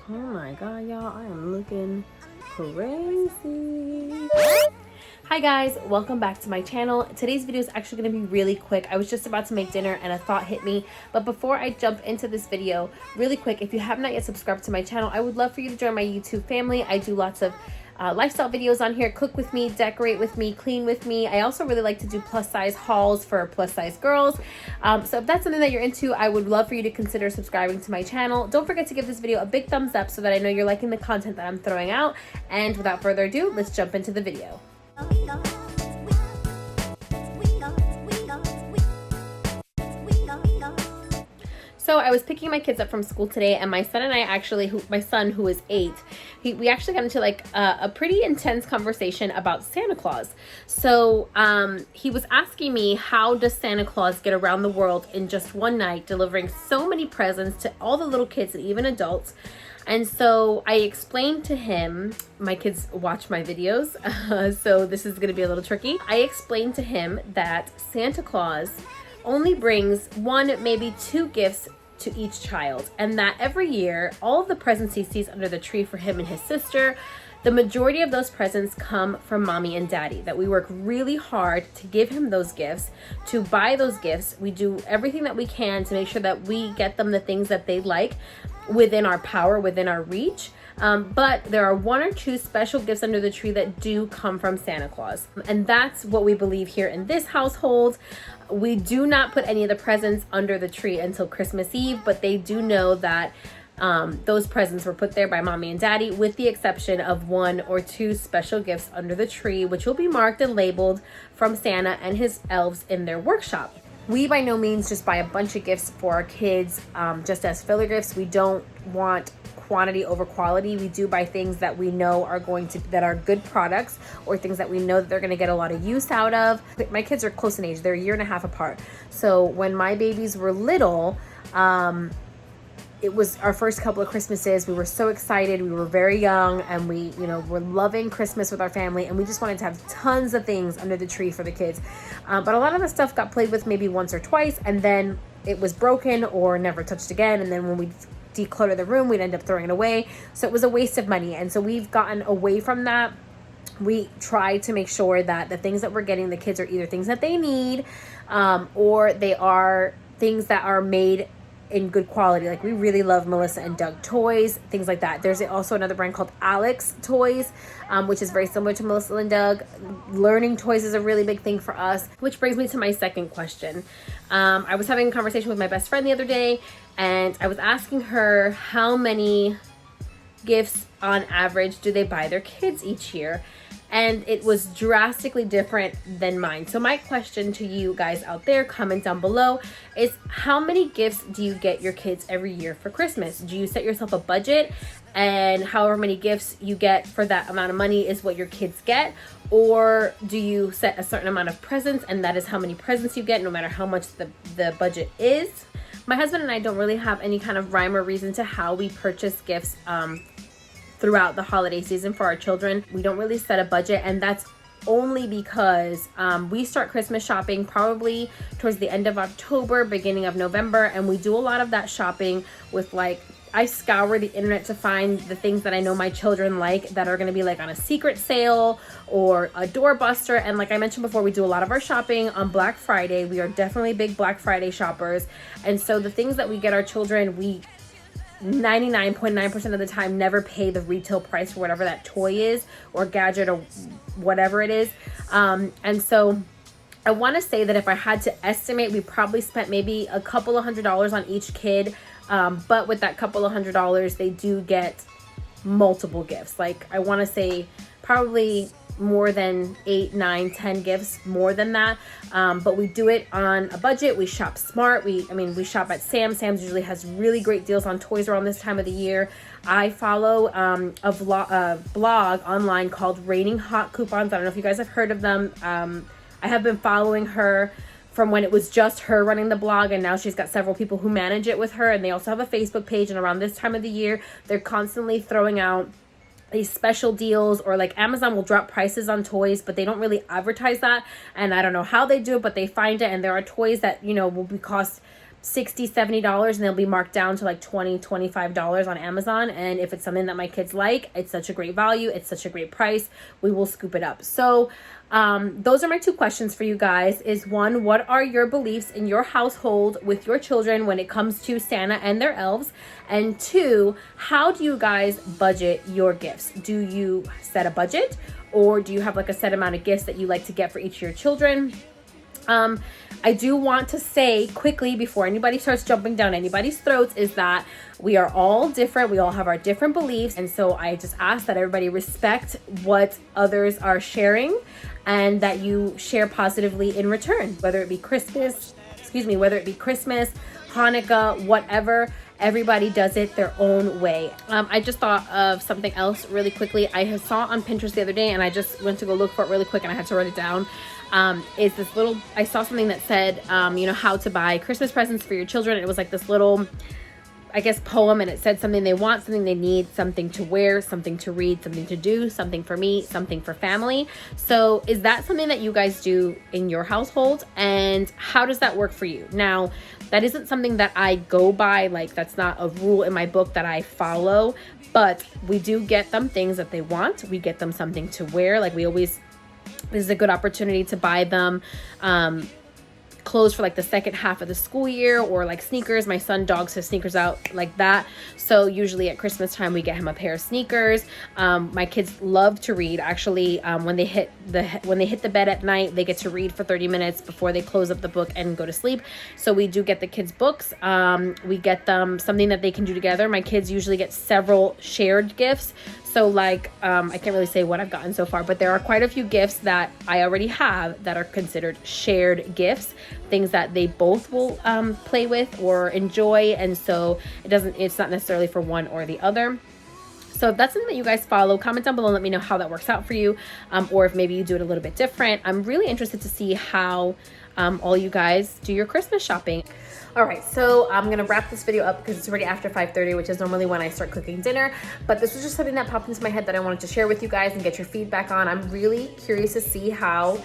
Oh my god, y'all, I am looking crazy. Hi guys, welcome back to my channel. Today's video is actually going to be really quick. I was just about to make dinner and a thought hit me. But before I jump into this video, really quick, if you have not yet subscribed to my channel, I would love for you to join my YouTube family. I do lots of lifestyle videos on here. Cook with me, decorate with me, clean with me. I also really like to do plus size hauls for plus size girls. So if that's something that you're into, I would love for you to consider subscribing to my channel. Don't forget to give this video a big thumbs up so that I know you're liking the content that I'm throwing out. And without further ado, let's jump into the video. So I was picking my kids up from school today, and my son and I actually, my son who is 8, we actually got into like a pretty intense conversation about Santa Claus. So he was asking me, how does Santa Claus get around the world in just one night, delivering so many presents to all the little kids and even adults? And so I explained to him, my kids watch my videos, so this is going to be a little tricky. I explained to him that Santa Claus only brings 1, maybe 2 gifts to each child, and that every year all of the presents he sees under the tree for him and his sister, the majority of those presents come from mommy and daddy, that we work really hard to give him those gifts, to buy those gifts. We do everything that we can to make sure that we get them the things that they like within our power, within our reach. But there are 1 or 2 special gifts under the tree that do come from Santa Claus. And that's what we believe here in this household. We do not put any of the presents under the tree until Christmas Eve, but they do know that those presents were put there by mommy and daddy, with the exception of 1 or 2 special gifts under the tree, which will be marked and labeled from Santa and his elves in their workshop. We by no means just buy a bunch of gifts for our kids just as filler gifts. We don't want quantity over quality. We do buy things that we know are that are good products, or things that we know that they're going to get a lot of use out of. My kids are close in age. They're 1.5 years apart. So when my babies were little, it was our first couple of Christmases. We were so excited. We were very young, and we, were loving Christmas with our family, and we just wanted to have tons of things under the tree for the kids. But a lot of the stuff got played with maybe once or twice, and then it was broken or never touched again. And then when we declutter the room, we'd end up throwing it away. So it was a waste of money. And so we've gotten away from that. We try to make sure that the things that we're getting the kids are either things that they need, or they are things that are made in good quality. Like, we really love Melissa and Doug toys, things like that. There's also another brand called Alex Toys, which is very similar to Melissa and Doug. Learning toys is a really big thing for us, which brings me to my second question. I was having a conversation with my best friend the other day, and I was asking her how many gifts on average do they buy their kids each year. And it was drastically different than mine. So my question to you guys out there, comment down below, is how many gifts do you get your kids every year for Christmas? Do you set yourself a budget, and however many gifts you get for that amount of money is what your kids get? Or do you set a certain amount of presents, and that is how many presents you get, no matter how much the budget is? My husband and I don't really have any kind of rhyme or reason to how we purchase gifts throughout the holiday season for our children. We don't really set a budget, and that's only because we start Christmas shopping probably towards the end of October, beginning of November, and we do a lot of that shopping with, like, I scour the internet to find the things that I know my children like, that are going to be like on a secret sale or a doorbuster. And like I mentioned before, we do a lot of our shopping on Black Friday. We are definitely big Black Friday shoppers, and so the things that we get our children, we 99.9% of the time never pay the retail price for whatever that toy is or gadget or whatever it is. And so I want to say that if I had to estimate, we probably spent maybe a couple of $100s on each kid. But with that couple of $100s, they do get multiple gifts. Like, I want to say probably more than 8, 9, 10 gifts, more than that. But we do it on a budget. We shop smart. We shop at Sam's. Sam's usually has really great deals on toys around this time of the year. I follow a blog online called Raining Hot Coupons. I don't know if you guys have heard of them. I have been following her from when it was just her running the blog, and now she's got several people who manage it with her, and they also have a Facebook page. And around this time of the year, they're constantly throwing out these special deals, or like Amazon will drop prices on toys, but they don't really advertise that. And I don't know how they do it, but they find it. And there are toys that, will be cost $60, $70, and they'll be marked down to like $20, $25 on Amazon. And if it's something that my kids like, it's such a great value, it's such a great price, we will scoop it up. So those are my two questions for you guys. Is one, what are your beliefs in your household with your children when it comes to Santa and their elves? And two, how do you guys budget your gifts? Do you set a budget, or do you have like a set amount of gifts that you like to get for each of your children? I do want to say quickly before anybody starts jumping down anybody's throats is that we are all different. We all have our different beliefs. And so I just ask that everybody respect what others are sharing and that you share positively in return, whether it be Christmas, Hanukkah, whatever. Everybody does it their own way. I just thought of something else really quickly. I saw on Pinterest the other day and I just went to go look for it really quick and I had to write it down. Is this little, I saw something that said, how to buy Christmas presents for your children. It was like this little, I guess, poem, and it said something they want, something they need, something to wear, something to read, something to do, something for me, something for family. So is that something that you guys do in your household, and how does that work for you? Now, that isn't something that I go by, like that's not a rule in my book that I follow, but we do get them things that they want. We get them something to wear. Like this is a good opportunity to buy them clothes for like the second half of the school year, or like sneakers. My son dogs his sneakers out like that. So usually at Christmas time, we get him a pair of sneakers. My kids love to read. Actually, when they hit the bed at night, they get to read for 30 minutes before they close up the book and go to sleep. So we do get the kids books. We get them something that they can do together. My kids usually get several shared gifts. So like, I can't really say what I've gotten so far, but there are quite a few gifts that I already have that are considered shared gifts, things that they both will play with or enjoy. And so it's not necessarily for one or the other. So if that's something that you guys follow, comment down below and let me know how that works out for you, or if maybe you do it a little bit different. I'm really interested to see how all you guys do your Christmas shopping. All right, so I'm gonna wrap this video up because it's already after 5:30, which is normally when I start cooking dinner. But this was just something that popped into my head that I wanted to share with you guys and get your feedback on. I'm really curious to see how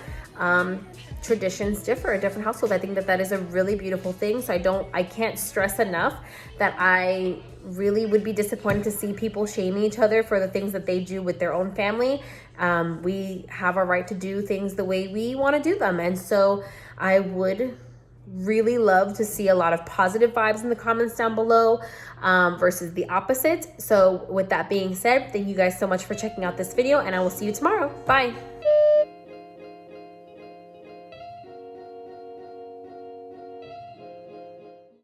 traditions differ in different households. I think that is a really beautiful thing. So I can't stress enough that I really would be disappointed to see people shaming each other for the things that they do with their own family. We have a right to do things the way we want to do them, and so I would really love to see a lot of positive vibes in the comments down below versus the opposite. So with that being said, thank you guys so much for checking out this video, and I will see you tomorrow. Bye.